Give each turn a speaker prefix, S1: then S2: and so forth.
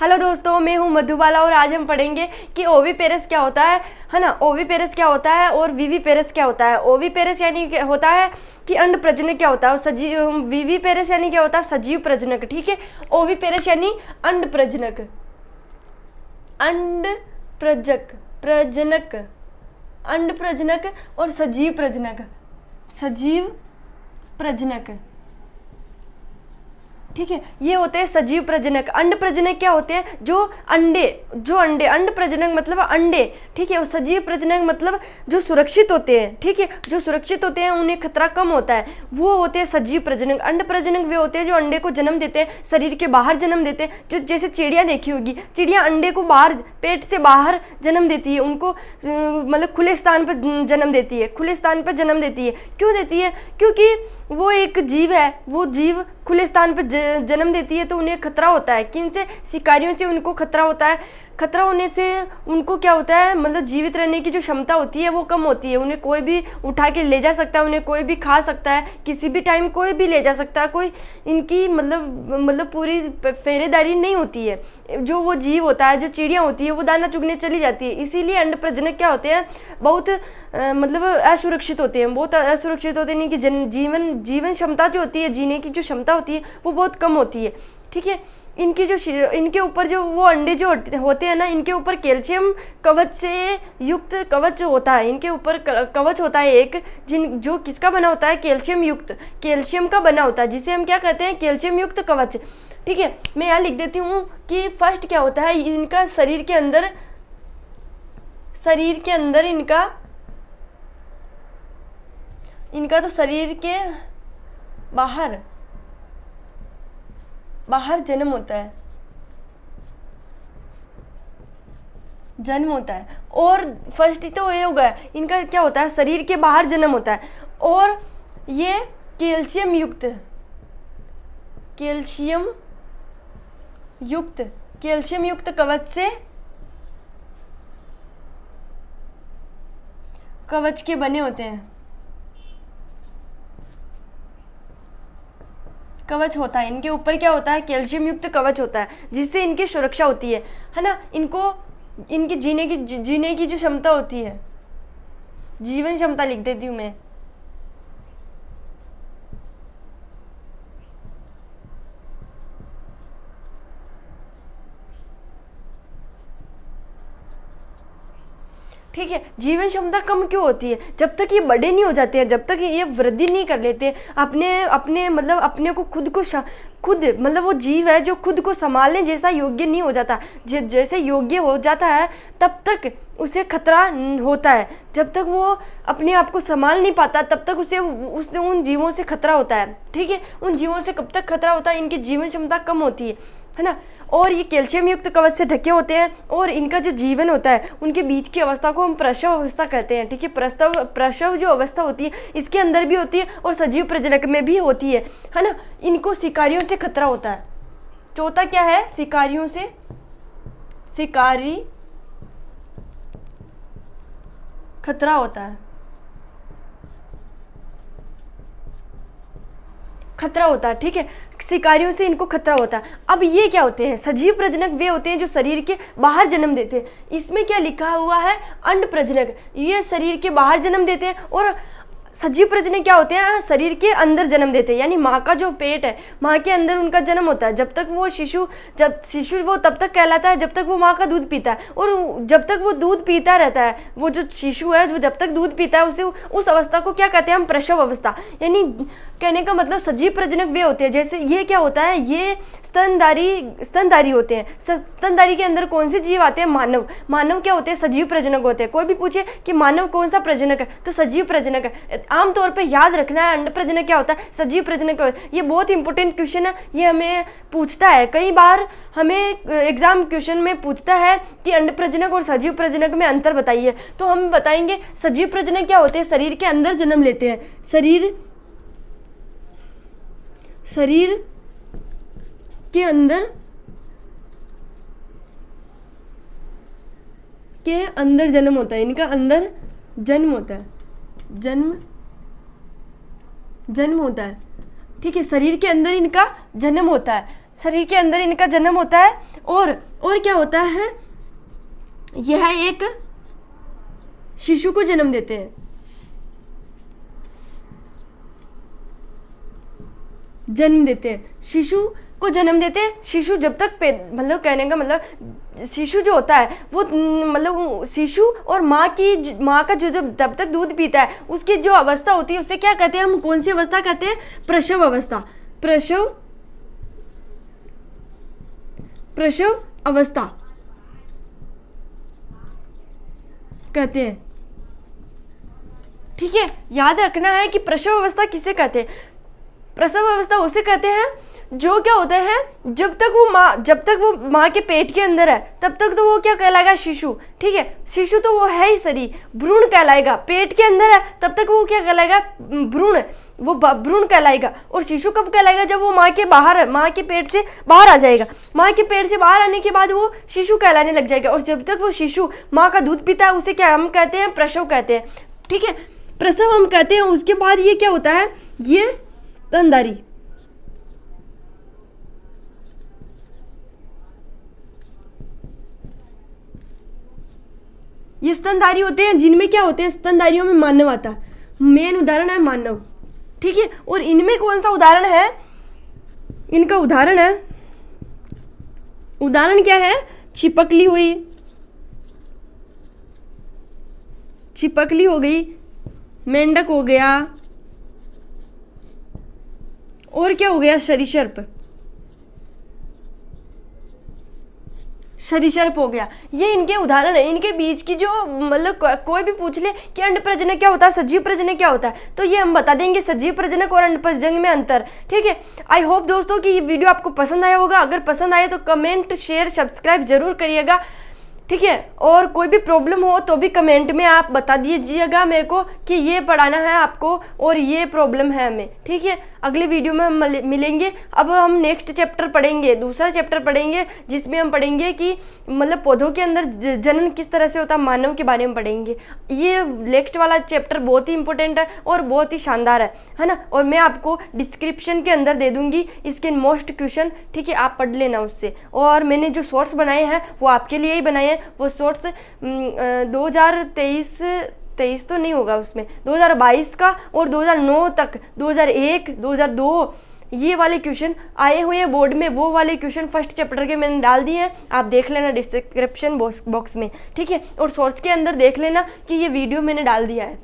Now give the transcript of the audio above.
S1: Hello दोस्तों, मैं हूं मधुबाला और आज हम पढ़ेंगे कि ओविपेरस क्या होता है ना। ओविपेरस क्या होता है और विविपेरस क्या होता है। ओविपेरस यानी होता है कि अंड प्रजनक क्या होता है और सजीव विविपेरस यानी क्या होता है, सजीव प्रजनक। ठीक है, ओविपेरस यानी अंड प्रजनक, अंड प्रजनक, अंड प्रजनक और सजीव प्रजनक, सजीव प्रजनक। ठीक है, ये होते हैं सजीव प्रजनक। अंड प्रजनक क्या होते हैं, जो अंडे अंड प्रजनक मतलब अंडे। ठीक है, और सजीव प्रजनक मतलब जो सुरक्षित होते हैं। ठीक है, जो सुरक्षित होते हैं उन्हें खतरा कम होता है, वो होते हैं सजीव प्रजनक। अंड प्रजनक वे होते हैं जो अंडे को जन्म देते हैं, शरीर के बाहर जन्म देते हैं। जो जैसे चिड़िया देखी होगी, चिड़िया अंडे को बाहर, पेट से बाहर जन्म देती है, उनको मतलब खुले स्थान पर जन्म देती है, खुले स्थान पर जन्म देती है। क्यों देती है, क्योंकि वो एक जीव है, वो जीव खुले स्थान पर जन्म देती है तो उन्हें खतरा होता है। किन से, शिकारियों से उनको खतरा होता है। खतरा होने से उनको क्या होता है, मतलब जीवित रहने की जो क्षमता होती है वो कम होती है। उन्हें कोई भी उठा के ले जा सकता है, उन्हें कोई भी खा सकता है, किसी भी टाइम कोई भी ले जा सकता है। कोई इनकी मतलब पूरी पहरेदारी नहीं होती है। जो वो जीव होता है, जो चिड़िया होती है, वो दाना चुगने चली जाती है। इसीलिए अंड प्रजनक क्या होते हैं, बहुत मतलब असुरक्षित होते हैं, बहुत असुरक्षित होते हैं। इनकी जीवन क्षमता जो होती है, जीने की जो क्षमता होती है वो बहुत कम होती है। ठीक है, इनके ऊपर जो वो अंडे जो होते हैं ना, इनके ऊपर कैल्शियम कवच से युक्त कवच होता है। इनके ऊपर कवच होता है एक, जो किसका बना होता है, कैल्शियम युक्त, कैल्शियम का बना होता है, जिसे हम क्या कहते हैं, कैल्शियम युक्त कवच। ठीक है, मैं यहाँ लिख देती हूँ कि फर्स्ट क्या होता है, इनका शरीर के अंदर इनका तो शरीर के बाहर जन्म होता है, और फर्स्ट तो ये होगा, इनका क्या होता है, शरीर के बाहर जन्म होता है। और ये कैल्शियम युक्त कवच के बने होते हैं, कवच होता है। इनके ऊपर क्या होता है, कैल्शियम युक्त कवच होता है, जिससे इनकी सुरक्षा होती है ना। इनकी जीने की जो क्षमता होती है, जीवन क्षमता लिख देती हूँ मैं। ठीक है, जीवन क्षमता कम क्यों होती है, जब तक ये बड़े नहीं हो जाते हैं, जब तक ये वृद्धि नहीं कर लेते अपने मतलब अपने को खुद मतलब वो जीव है जो खुद को संभालने जैसा योग्य नहीं हो जाता। जैसे योग्य हो जाता है तब तक उसे खतरा होता है। जब तक वो अपने आप को संभाल नहीं पाता तब तक उसे उन जीवों से खतरा होता है। ठीक है, उन जीवों से कब तक खतरा होता है, इनकी जीवन क्षमता कम होती है ना। और ये कैल्शियम युक्त कवच से ढके होते हैं, और इनका जो जीवन होता है, उनके बीच की अवस्था को हम प्रसव अवस्था कहते हैं। ठीक है, प्रसव जो अवस्था होती है इसके अंदर भी होती है और सजीव प्रजनक में भी होती है ना। इनको शिकारियों से खतरा होता है। चौथा क्या है, शिकारी खतरा होता है, ठीक है, शिकारियों से इनको खतरा होता है। अब ये क्या होते हैं, सजीव प्रजनक वे होते हैं जो शरीर के बाहर जन्म देते हैं। इसमें क्या लिखा हुआ है, अंड प्रजनक, ये शरीर के बाहर जन्म देते हैं। और सजीव प्रजनक क्या होते हैं, शरीर के अंदर जन्म देते हैं, यानी माँ का जो पेट है, माँ के अंदर उनका जन्म होता है। जब तक वो शिशु वो तब तक कहलाता है जब तक वो माँ का दूध पीता है, और जब तक वो दूध पीता रहता है, वो जो शिशु है जो जब तक दूध पीता है, उसे उस अवस्था को क्या कहते हैं हम, प्रसव अवस्था। यानी कहने का मतलब सजीव प्रजनक वे होते हैं। जैसे ये क्या होता है, ये स्तनधारी होते हैं। स्तनधारी के अंदर कौन से जीव आते हैं, मानव क्या होते हैं, सजीव प्रजनक होते हैं। कोई भी पूछे कि मानव कौन सा प्रजनक है, तो सजीव प्रजनक है। आमतौर पे याद रखना है अंड प्रजनक क्या होता है, सजीव प्रजनक। ये बहुत इंपॉर्टेंट क्वेश्चन है, ये हमें पूछता है कई बार, हमें एग्जाम क्वेश्चन में पूछता है कि अंड प्रजनक और सजीव प्रजनक में अंतर बताइए। तो हम बताएंगे सजीव प्रजनक क्या होते हैं, शरीर के अंदर जन्म लेते हैं, शरीर के अंदर जन्म होता है, इनका अंदर जन्म होता है, जन्म होता है। ठीक है, शरीर के अंदर इनका जन्म होता है, शरीर के अंदर इनका जन्म होता है। और क्या होता है, यह एक शिशु को जन्म देते हैं। शिशु को जन्म देते हैं। शिशु जब तक मतलब कहने का मतलब शिशु जो होता है वो मतलब शिशु और माँ का जो जब तब तक दूध पीता है उसकी जो अवस्था होती है उसे क्या कहते हैं, हम कौन सी अवस्था कहते हैं, प्रसव अवस्था। प्रसव अवस्था कहते हैं। ठीक है, याद रखना है कि प्रसव अवस्था किसे कहते हैं। प्रसव अवस्था उसे कहते हैं जो क्या होता है, जब तक वो माँ के पेट के अंदर है तब तक तो वो क्या कहलाएगा, शिशु। ठीक है, शिशु तो वो है ही शरीर, भ्रूण कहलाएगा। पेट के अंदर है तब तक वो क्या कहलाएगा, भ्रूण, वो भ्रूण कहलाएगा। और शिशु कब कहलाएगा, जब वो माँ के पेट से बाहर आ जाएगा। माँ के पेट से बाहर आने के बाद वो शिशु कहलाने लग जाएगा। और जब तक वो शिशु माँ का दूध पीता है उसे क्या हम कहते हैं, प्रसव कहते हैं। ठीक है, प्रसव हम कहते हैं। उसके बाद ये क्या होता है, ये स्तनधारी। ये स्तनधारी होते हैं, जिनमें क्या होते हैं, स्तनधारियों में मानव आता है। मेन उदाहरण है मानव। ठीक है, और इनमें कौन सा उदाहरण है, इनका उदाहरण क्या है, छिपकली हो गई, मेंढक हो गया, और क्या हो गया, सरीसृप हो गया। ये इनके उदाहरण है। इनके बीच की जो मतलब कोई भी पूछ ले कि अंड प्रजनक क्या होता है, सजीव प्रजनक क्या होता है, तो ये हम बता देंगे सजीव प्रजनक और अंड प्रजनक में अंतर। ठीक है, आई होप दोस्तों कि ये वीडियो आपको पसंद आया होगा। अगर पसंद आए तो कमेंट, शेयर, सब्सक्राइब जरूर करिएगा। ठीक है, और कोई भी प्रॉब्लम हो तो भी कमेंट में आप बता दीजिएगा मेरे को कि ये पढ़ाना है आपको और ये प्रॉब्लम है हमें। ठीक है, अगले वीडियो में हम मिलेंगे। अब हम नेक्स्ट चैप्टर पढ़ेंगे, दूसरा चैप्टर पढ़ेंगे, जिसमें हम पढ़ेंगे कि मतलब पौधों के अंदर जनन किस तरह से होता है, मानव के बारे में पढ़ेंगे। ये नेक्स्ट वाला चैप्टर बहुत ही इंपॉर्टेंट है और बहुत ही शानदार है ना। और मैं आपको डिस्क्रिप्शन के अंदर दे दूंगी इसके मोस्ट क्वेश्चन। ठीक है, आप पढ़ लेना उससे। और मैंने जो शॉर्ट्स बनाए हैं वो आपके लिए ही बनाए हैं। वो शॉर्ट्स 2023 तो नहीं होगा, उसमें 2022 का और 2009 तक, 2001, 2002 ये वाले क्वेश्चन आए हुए हैं बोर्ड में। वो वाले क्वेश्चन फर्स्ट चैप्टर के मैंने डाल दिए हैं, आप देख लेना डिस्क्रिप्शन बॉक्स में। ठीक है, और शॉर्ट्स के अंदर देख लेना कि ये वीडियो मैंने डाल दिया है।